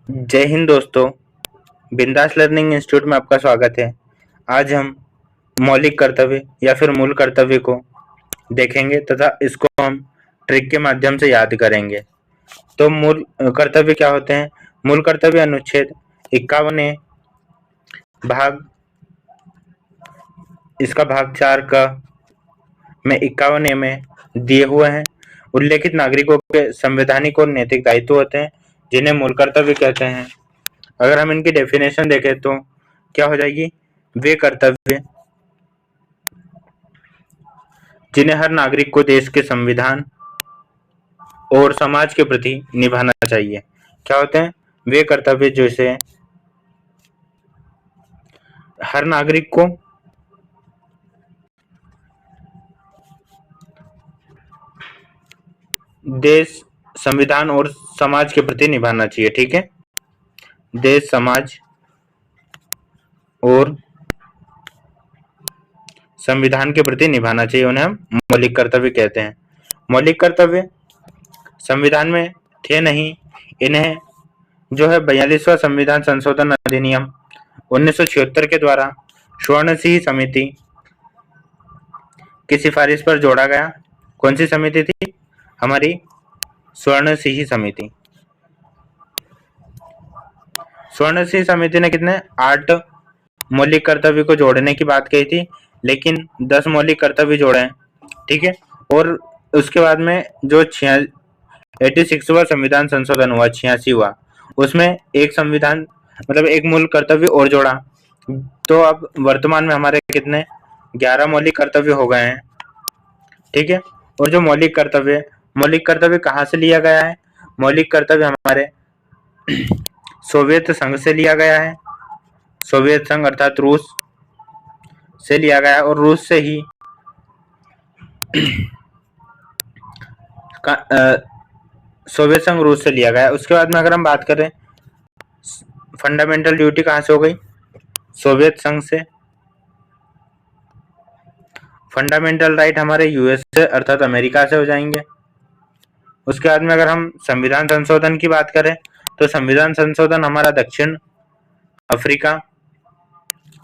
जय हिंद दोस्तों। बिंदास लर्निंग इंस्टीट्यूट में आपका स्वागत है। आज हम मौलिक कर्तव्य या फिर मूल कर्तव्य को देखेंगे तथा इसको हम ट्रिक के माध्यम से याद करेंगे। तो मूल कर्तव्य क्या होते हैं? मूल कर्तव्य अनुच्छेद 51A भाग इसका भाग 4 का में 51A में दिए हुए हैं। उल्लेखित नागरिकों के संवैधानिक और नैतिक दायित्व होते हैं जिन्हें मूल कर्तव्य कहते हैं। अगर हम इनकी डेफिनेशन देखें तो क्या हो जाएगी? वे कर्तव्य जिन्हें हर नागरिक को देश के संविधान और समाज के प्रति निभाना चाहिए। क्या होते हैं? वे कर्तव्य जैसे हर नागरिक को देश, संविधान और समाज के प्रति निभाना चाहिए। ठीक है, देश, समाज और संविधान के प्रति निभाना चाहिए, उन्हें हम मौलिक कर्तव्य कहते हैं। मौलिक कर्तव्य संविधान में थे नहीं, इन्हें जो है 42वां संविधान संशोधन अधिनियम 1976 के द्वारा स्वर्ण सिंह समिति की सिफारिश पर जोड़ा गया। कौन सी समिति थी? हमारी स्वर्ण सिंह समिति। स्वर्ण सिंह समिति ने कितने 8 मौलिक कर्तव्य को जोड़ने की बात कही थी, लेकिन 10 मौलिक कर्तव्य जोड़े हैं। ठीक है, और उसके बाद में जो 86वां संविधान संशोधन हुआ, 86वां, उसमें एक संविधान मतलब एक मूल कर्तव्य और जोड़ा। तो अब वर्तमान में हमारे कितने 11 मौलिक कर्तव्य हो गए हैं। ठीक है, और जो मौलिक कर्तव्य कहाँ से लिया गया है? मौलिक कर्तव्य हमारे सोवियत संघ से लिया गया है। सोवियत संघ अर्थात रूस से लिया गया है, और रूस से ही सोवियत संघ रूस से लिया गया है। उसके बाद में अगर हम बात करें फंडामेंटल ड्यूटी कहाँ से हो गई? सोवियत संघ से। फंडामेंटल राइट हमारे यूएस से अर्थात अमेरिका से हो जाएंगे। उसके बाद में अगर हम संविधान संशोधन की बात करें तो संविधान संशोधन हमारा दक्षिण अफ्रीका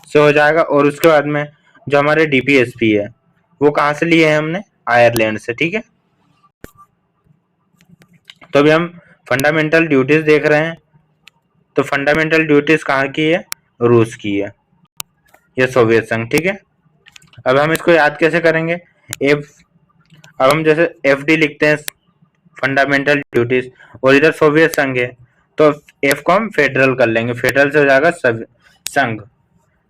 से हो जाएगा। और उसके बाद में जो हमारे डीपीएसपी है वो कहाँ से लिए हैं हमने? आयरलैंड से। ठीक है, तो अभी हम फंडामेंटल ड्यूटीज देख रहे हैं। तो फंडामेंटल ड्यूटीज कहाँ की है? रूस की है या सोवियत संघ। ठीक है, अब हम इसको याद कैसे करेंगे? अब हम जैसे एफडी लिखते हैं फंडामेंटल ड्यूटीज, और इधर सोवियत संघ है तो एफ को हम फेडरल कर लेंगे। फेडरल से हो जाएगा संघ,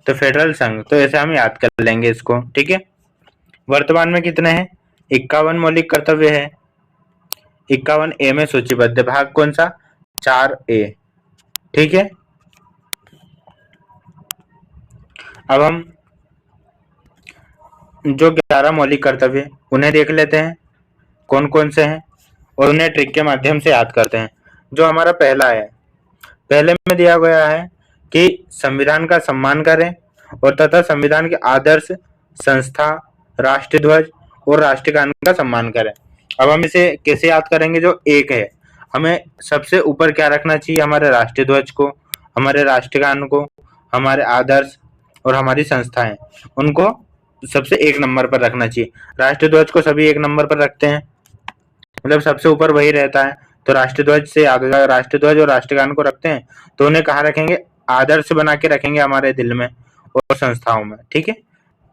तो फेडरल संघ। तो ऐसे हम याद कर लेंगे इसको। ठीक है, वर्तमान में कितने हैं? 51 मौलिक कर्तव्य है। 51A में सूचीबद्ध है। भाग कौन सा? 4A। ठीक है, अब हम जो 11 मौलिक कर्तव्य उन्हें देख लेते हैं कौन कौन से हैं, और उन्हें ट्रिक के माध्यम से याद करते हैं। जो हमारा पहला है, पहले में दिया गया है कि संविधान का सम्मान करें और तथा संविधान के आदर्श, संस्था, राष्ट्रीय ध्वज और राष्ट्रगान का सम्मान करें। अब हम इसे कैसे याद करेंगे? जो एक है, हमें सबसे ऊपर क्या रखना चाहिए? हमारे राष्ट्रीय ध्वज को, हमारे राष्ट्रगान को, हमारे आदर्श और हमारी संस्थाएं, उनको सबसे एक नंबर पर रखना चाहिए। राष्ट्रीय ध्वज को सभी एक नंबर पर रखते हैं, मतलब सबसे ऊपर वही रहता है। तो राष्ट्रीय ध्वज से याद हो जाएगा, राष्ट्रीय ध्वज और राष्ट्रगान को रखते हैं तो उन्हें कहाँ रखेंगे? आदर्श बना के रखेंगे हमारे दिल में और संस्थाओं में। ठीक है,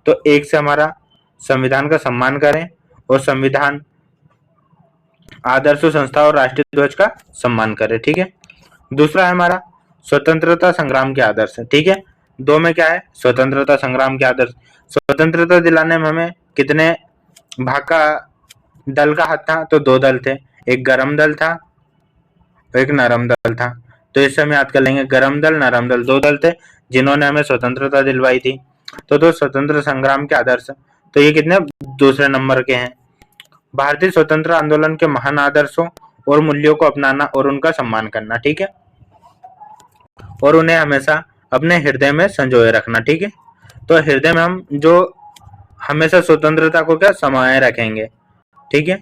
तो एक से हमारा संविधान का सम्मान करें और संविधान, आदर्श, संस्था और राष्ट्रीय ध्वज का सम्मान करें। ठीक है, दूसरा है हमारा स्वतंत्रता संग्राम के आदर्श। ठीक है, दो में क्या है? स्वतंत्रता संग्राम के आदर्श। स्वतंत्रता दिलाने में हमें कितने भाग का दल का हाथ था? तो 2 दल थे, एक गरम दल था और एक नरम दल था। तो इससे हम याद कर लेंगे, गरम दल, नरम दल, 2 दल थे जिन्होंने हमें स्वतंत्रता दिलवाई थी। तो दो स्वतंत्र संग्राम के आदर्श, तो ये कितने दूसरे नंबर के हैं। भारतीय स्वतंत्र आंदोलन के महान आदर्शों और मूल्यों को अपनाना और उनका सम्मान करना। ठीक है, और उन्हें हमेशा अपने हृदय में संजोए रखना। ठीक है, तो हृदय में हम जो हमेशा स्वतंत्रता को क्या समाये रखेंगे। ठीक है,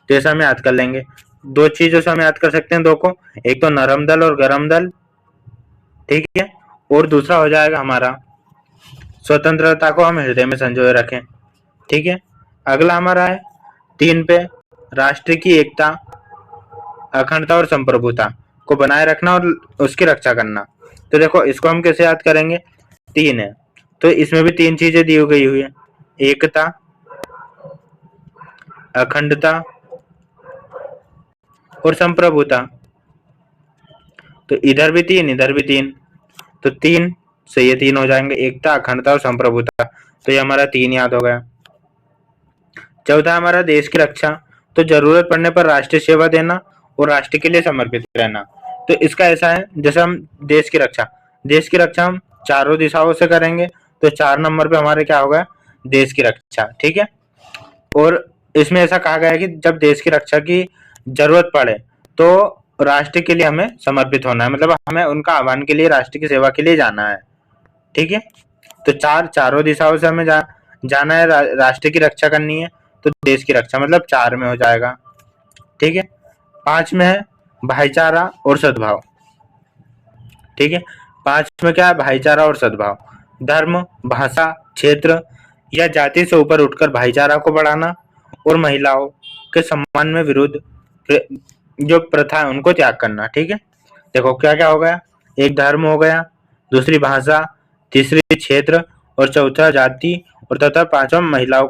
तो ऐसा हम याद कर लेंगे। दो चीजों से हम याद कर सकते हैं दो को, एक तो नरम दल और गरम दल, ठीक है, और दूसरा हो जाएगा हमारा स्वतंत्रता को हम हृदय में संजोए रखें, ठीक है। अगला हमारा है 3 पे, राष्ट्र की एकता, अखंडता और संप्रभुता को बनाए रखना और उसकी रक्षा करना। तो देखो इसको हम कैसे याद करेंगे, 3 है तो इसमें भी 3 चीजें दी गई हुई है, एकता, अखंडता और संप्रभुता। तो इधर भी 3 इधर भी 3, तो 3 से ये 3 हो जाएंगे, एकता, अखंडता और संप्रभुता। तो ये हमारा 3 याद हो गया। चौथा हमारा देश की रक्षा, तो जरूरत पड़ने पर राष्ट्रीय सेवा देना और राष्ट्र के लिए समर्पित रहना। तो इसका ऐसा है, जैसे हम देश की रक्षा हम चारों दिशाओं से करेंगे, तो 4 नंबर पे हमारे क्या होगा, देश की रक्षा, ठीक है। और इसमें ऐसा कहा गया है कि जब देश की रक्षा की जरूरत पड़े तो राष्ट्र के लिए हमें समर्पित होना है, मतलब हमें उनका आह्वान के लिए, राष्ट्र की सेवा के लिए जाना है, ठीक है। तो चारों दिशाओं से हमें जाना है, राष्ट्र की रक्षा करनी है, तो देश की रक्षा मतलब 4 में हो जाएगा, ठीक है। 5 में है भाईचारा और सद्भाव, ठीक है। 5 में क्या है, भाईचारा और सद्भाव, धर्म, भाषा, क्षेत्र या जाति से ऊपर उठकर भाईचारा को बढ़ाना और महिलाओं के सम्मान में विरुद्ध जो प्रथा है उनको त्याग करना, ठीक है। देखो क्या क्या हो गया, एक धर्म हो गया, दूसरी भाषा, तीसरी क्षेत्र और चौथा जाति, और तथा 5वां महिलाओं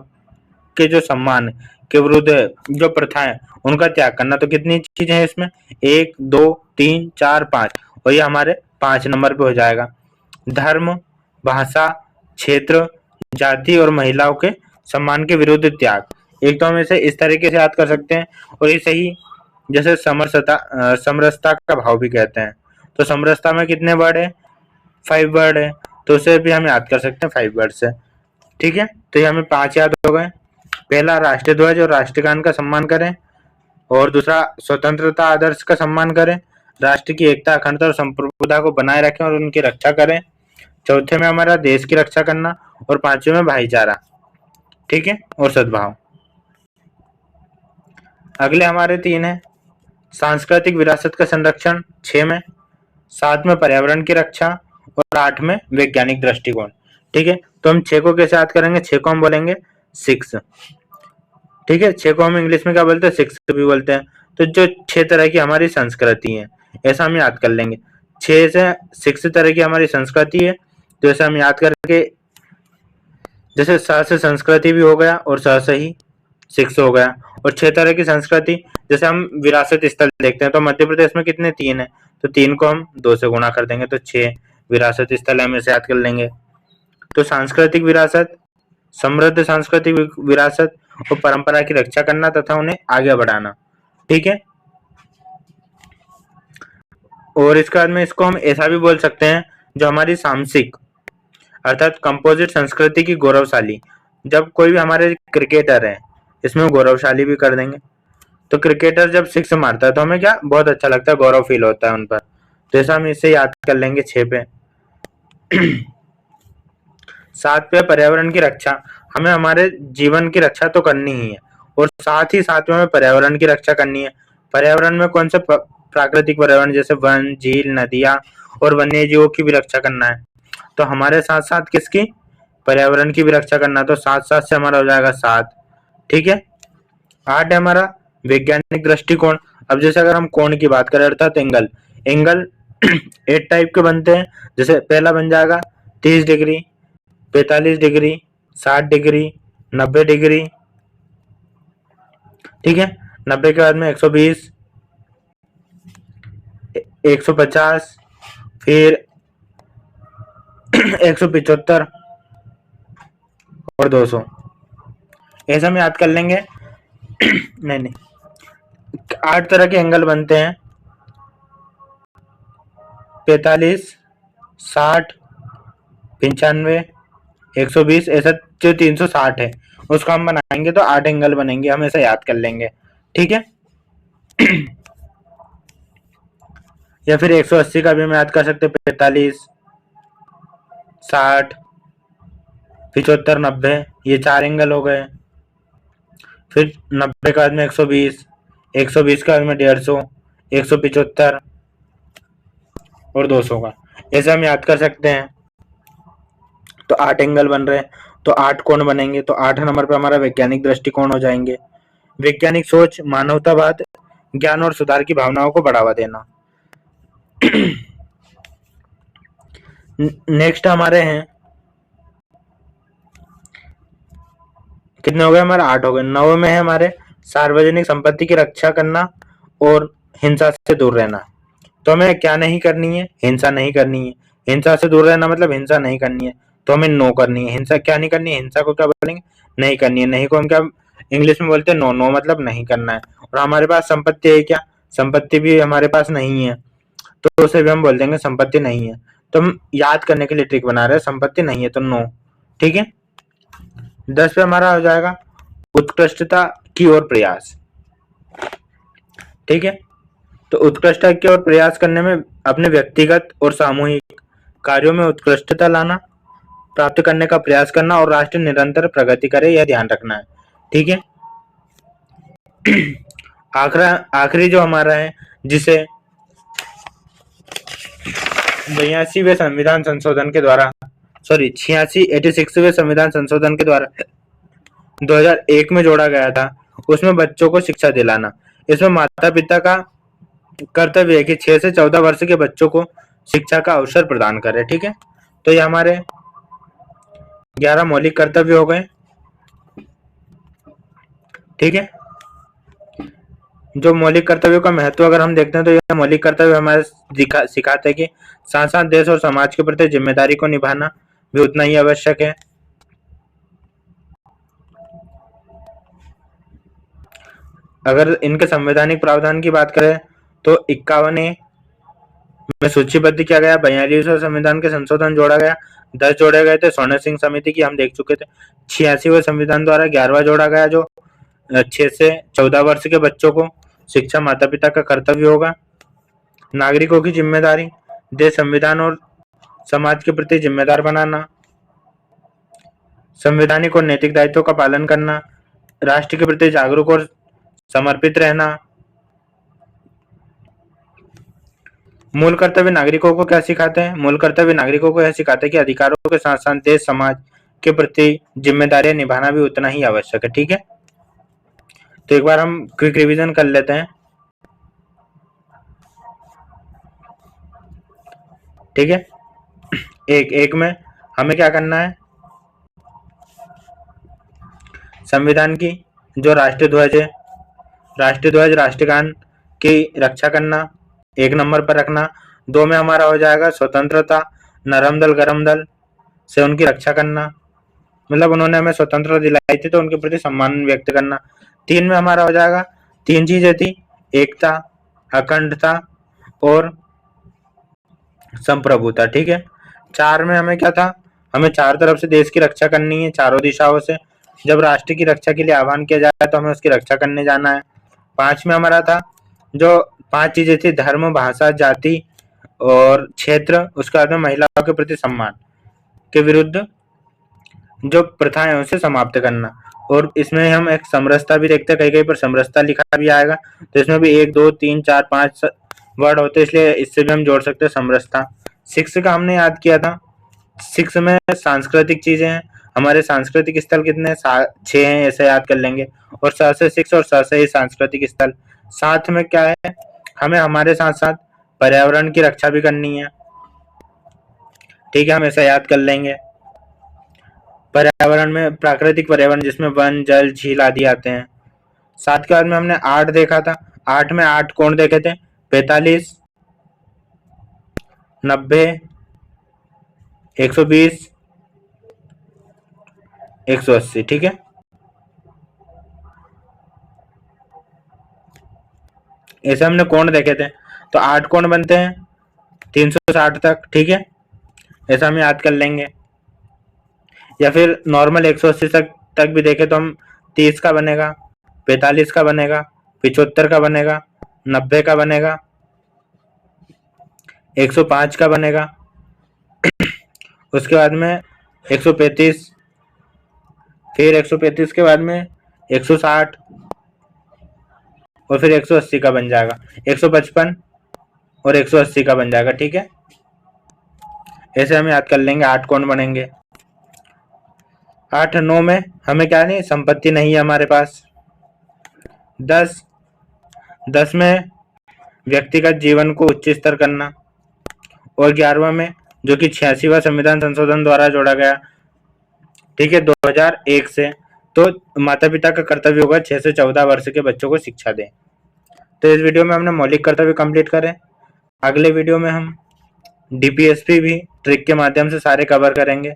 के जो सम्मान के विरुद्ध जो प्रथा है उनका त्याग करना। तो कितनी चीजें हैं इसमें, 1 2 3 4 5, और ये हमारे 5 नंबर पे हो जाएगा, धर्म, भाषा, क्षेत्र, जाति और महिलाओं के सम्मान के विरुद्ध त्याग। एक तो हम इसे इस तरीके से याद कर सकते हैं, और इसे ही जैसे समरसता का भाव भी कहते हैं। तो समरसता में कितने वर्ड है, 5 वर्ड है, तो उसे भी हम याद कर सकते हैं 5 वर्ड से, ठीक है। तो ये हमें 5 याद हो गए। पहला राष्ट्रीय ध्वज और राष्ट्रगान का सम्मान करें, और दूसरा स्वतंत्रता आदर्श का सम्मान करें, राष्ट्र की एकता, अखंडता और संप्रभुता को बनाए रखें और उनकी रक्षा करें। चौथे में हमारा देश की रक्षा करना, और 5वें में भाईचारा, ठीक है, और सद्भाव। अगले हमारे 3 है सांस्कृतिक विरासत का संरक्षण 6 में, 7 में पर्यावरण की रक्षा और 8 में वैज्ञानिक दृष्टिकोण, ठीक है। तो हम 6 को कैसे याद करेंगे, 6 को हम बोलेंगे 6, ठीक है। 6 को हम इंग्लिश में क्या बोलते हैं, 6 भी बोलते हैं। तो जो 6 तरह की हमारी संस्कृति है ऐसा हम याद कर लेंगे, 6 से 6 तरह की हमारी संस्कृति है, तो ऐसा हम याद करके, जैसे स से संस्कृति भी हो गया और स से ही 6 हो गया। और 6 तरह की संस्कृति, जैसे हम विरासत स्थल देखते हैं तो मध्य प्रदेश में कितने, 3 है, तो 3 को हम 2 से गुणा कर देंगे तो 6 विरासत स्थल हम ऐसे याद कर लेंगे। तो सांस्कृतिक विरासत, समृद्ध सांस्कृतिक विरासत और परंपरा की रक्षा करना तथा उन्हें आगे बढ़ाना, ठीक है। और इसके बाद में इसको हम ऐसा भी बोल सकते हैं, जो हमारी सामसिक अर्थात कंपोजिट संस्कृति की गौरवशाली, जब कोई भी हमारे क्रिकेटर है इसमें गौरवशाली भी कर देंगे। तो क्रिकेटर जब 6 मारता है तो हमें क्या बहुत अच्छा लगता है, गौरव फील होता है उन पर, तो ऐसा हम इसे याद कर लेंगे 6 पे। 7 पे पर्यावरण की रक्षा, हमें हमारे जीवन की रक्षा तो करनी ही है, और साथ ही साथ में हमें पर्यावरण की रक्षा करनी है। पर्यावरण में कौन से प्राकृतिक पर्यावरण, जैसे वन, झील, नदियां और वन्य जीवों की भी रक्षा करना है। तो हमारे साथ साथ किसकी, पर्यावरण की भी रक्षा करना, तो 7 से हमारा हो जाएगा 7, ठीक है। 8 है हमारा वैज्ञानिक दृष्टिकोण। अब जैसे अगर हम कोण की बात करें अर्थात एंगल, एंगल 8 टाइप के बनते हैं। जैसे पहला बन जाएगा 30 डिग्री, 45 डिग्री, 60 डिग्री, 90 डिग्री, ठीक है। 90 के बाद में 120, 150, फिर 175 और 200, ऐसा हम याद कर लेंगे। नहीं, 8 तरह के एंगल बनते हैं, 45, 60, 95, 120, ऐसा जो 360 है उसको हम बनाएंगे तो 8 एंगल बनेंगे, हम ऐसा याद कर लेंगे, ठीक है। या फिर 180 का भी हम याद कर सकते हैं, 45, 60, 75, 90, ये 4 एंगल हो गए। फिर 90 के बाद में 120, 120 का बाद में 150, 175 और 200 का। ऐसे हम याद कर सकते हैं। तो 8 एंगल बन रहे हैं, तो 8 कोण बनेंगे। तो 8 नंबर पे हमारा वैज्ञानिक दृष्टिकोण हो जाएंगे। वैज्ञानिक सोच, मानवतावाद, ज्ञान और सुधार की भावनाओं को बढ़ावा देना। नेक्स्ट हमारे हैं, कितने हो गए हमारे? 8 हो गए। 9 में है हमारे सार्वजनिक संपत्ति की रक्षा करना और हिंसा से दूर रहना। तो हमें क्या नहीं करनी है? हिंसा नहीं करनी है। हिंसा से दूर रहना मतलब हिंसा नहीं करनी है, तो हमें नो करनी है। हिंसा क्या नहीं करनी है? हिंसा को क्या बोलेंगे? नहीं करनी है। नहीं को हम क्या इंग्लिश में बोलते हैं? नो। नो मतलब नहीं करना है। और हमारे पास संपत्ति है क्या? संपत्ति भी हमारे पास नहीं है, तो उसे भी हम बोल देंगे संपत्ति नहीं है। तो हम याद करने के लिए ट्रिक बना रहे हैं, संपत्ति नहीं है तो नो। ठीक है। 10 पे हमारा हो जाएगा उत्कृष्टता की ओर प्रयास। ठीक है। तो उत्कृष्टता की ओर प्रयास करने में अपने व्यक्तिगत और सामूहिक कार्यों में उत्कृष्टता लाना, प्राप्त करने का प्रयास करना और राष्ट्र निरंतर प्रगति करे, यह ध्यान रखना है। ठीक है। आखिरी जो हमारा है, जिसे 86वें संविधान संशोधन के द्वारा 86वें संविधान संशोधन के द्वारा 2001 में जोड़ा गया था, उसमें बच्चों को शिक्षा दिलाना। इसमें माता पिता का कर्तव्य है कि 6 से 14 वर्ष के बच्चों को शिक्षा का अवसर प्रदान करें। ठीक है। तो ये हमारे 11 मौलिक कर्तव्य हो गए। ठीक है। जो मौलिक कर्तव्यों का महत्व अगर हम देखते हैं, तो यह मौलिक कर्तव्य हमारे सिखाते हैं कि साथ साथ देश और समाज के प्रति जिम्मेदारी को निभाना भी उतना ही आवश्यक है। अगर इनके संवैधानिक प्रावधान की बात करें तो 51 में सूचीबद्ध किया गया, 42वें संविधान के संशोधन जोड़ा गया, 10 जोड़े गए थे स्वर्ण सिंह समिति की, हम देख चुके थे। 86वें संविधान द्वारा 11वां जोड़ा गया, जो 6 से 14 वर्ष के बच्चों को शिक्षा माता पिता का कर्तव्य होगा। नागरिकों की जिम्मेदारी, देश, संविधान और समाज के प्रति जिम्मेदार बनाना, संवैधानिक और नैतिक दायित्वों का पालन करना, राष्ट्र के प्रति जागरूक और समर्पित रहना। मूल कर्तव्य नागरिकों को क्या सिखाते हैं? मूल कर्तव्य नागरिकों को यह सिखाते हैं कि अधिकारों के साथ साथ देश समाज के प्रति जिम्मेदारियां निभाना भी उतना ही आवश्यक है। ठीक है। तो एक बार हम क्विक रिवीजन कर लेते हैं। ठीक है। एक में हमें क्या करना है? संविधान की जो राष्ट्रीय ध्वज है, राष्ट्रीय ध्वज राष्ट्रगान की रक्षा करना, 1 नंबर पर रखना। 2 में हमारा हो जाएगा स्वतंत्रता, नरम दल गरम दल से उनकी रक्षा करना, मतलब उन्होंने हमें स्वतंत्रता दिलाई थी तो उनके प्रति सम्मान व्यक्त करना। 3 में हमारा हो जाएगा, 3 चीजें थी, एकता, अखंडता और संप्रभुता। ठीक है। 4 में हमें क्या था? हमें 4 तरफ से देश की रक्षा करनी है, चारों दिशाओं से। जब राष्ट्र की रक्षा के लिए आह्वान किया जाए तो हमें उसकी रक्षा करने जाना है। 5 में हमारा था, जो 5 चीजें थी, धर्म, भाषा, जाति और क्षेत्र, उसके बाद में महिलाओं के प्रति सम्मान के विरुद्ध जो प्रथाएं हैं उसे समाप्त करना। और इसमें हम एक समरसता भी देखते हैं, कहीं कहीं पर समरसता लिखा भी आएगा, तो इसमें भी 1 2 3 4 5 वर्ड होते हैं, इसलिए इससे भी हम जोड़ सकते हैं समरसता। 6 का हमने याद किया था। 6 में सांस्कृतिक चीजें हैं, हमारे सांस्कृतिक स्थल कितने? 6 हैं, ऐसे याद कर लेंगे। और 7 से 6 और 7 से ही सांस्कृतिक स्थल। 7 में क्या है? हमें हमारे साथ साथ पर्यावरण की रक्षा भी करनी है। ठीक है, हम ऐसा याद कर लेंगे। पर्यावरण में प्राकृतिक पर्यावरण जिसमें वन, जल, झील आदि आते हैं। 7 के बाद में हमने 8 देखा था। 8 में 8 कोण देखे थे, 45, 90, 120, 180। ठीक है। ऐसे हमने कोण देखे थे, तो 8 कोण बनते हैं 360 तक। ठीक है, ऐसा हम याद कर लेंगे। या फिर नॉर्मल 180 तक भी देखे तो हम 30 का बनेगा, 45 का बनेगा, 75 का बनेगा, 90 का बनेगा, 105 का बनेगा, उसके बाद में 135, फिर 135 के बाद में 160, और फिर 180 का बन जाएगा, 155 और 180 का बन जाएगा। ठीक है, ऐसे हम याद कर लेंगे। 8 कौन बनेंगे? 8 9 में हमें क्या नहीं, संपत्ति नहीं है हमारे पास। 10 में व्यक्तिगत जीवन को उच्च स्तर करना। और 11वां में जो कि 86वां संविधान संशोधन द्वारा जोड़ा गया, ठीक है, 2001 से, तो माता पिता का कर्तव्य होगा 6 से 14 वर्ष के बच्चों को शिक्षा दें। तो इस वीडियो में हमने मौलिक कर्तव्य कंप्लीट करे। अगले वीडियो में हम डीपीएसपी भी ट्रिक के माध्यम से सारे कवर करेंगे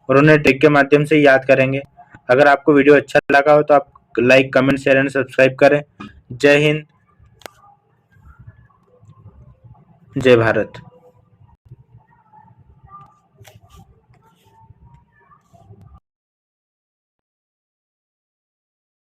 और उन्हें ट्रिक के माध्यम से याद करेंगे। अगर आपको वीडियो अच्छा लगा हो तो आप like, comment, share and subscribe करें। जय हिंद, जय भारत।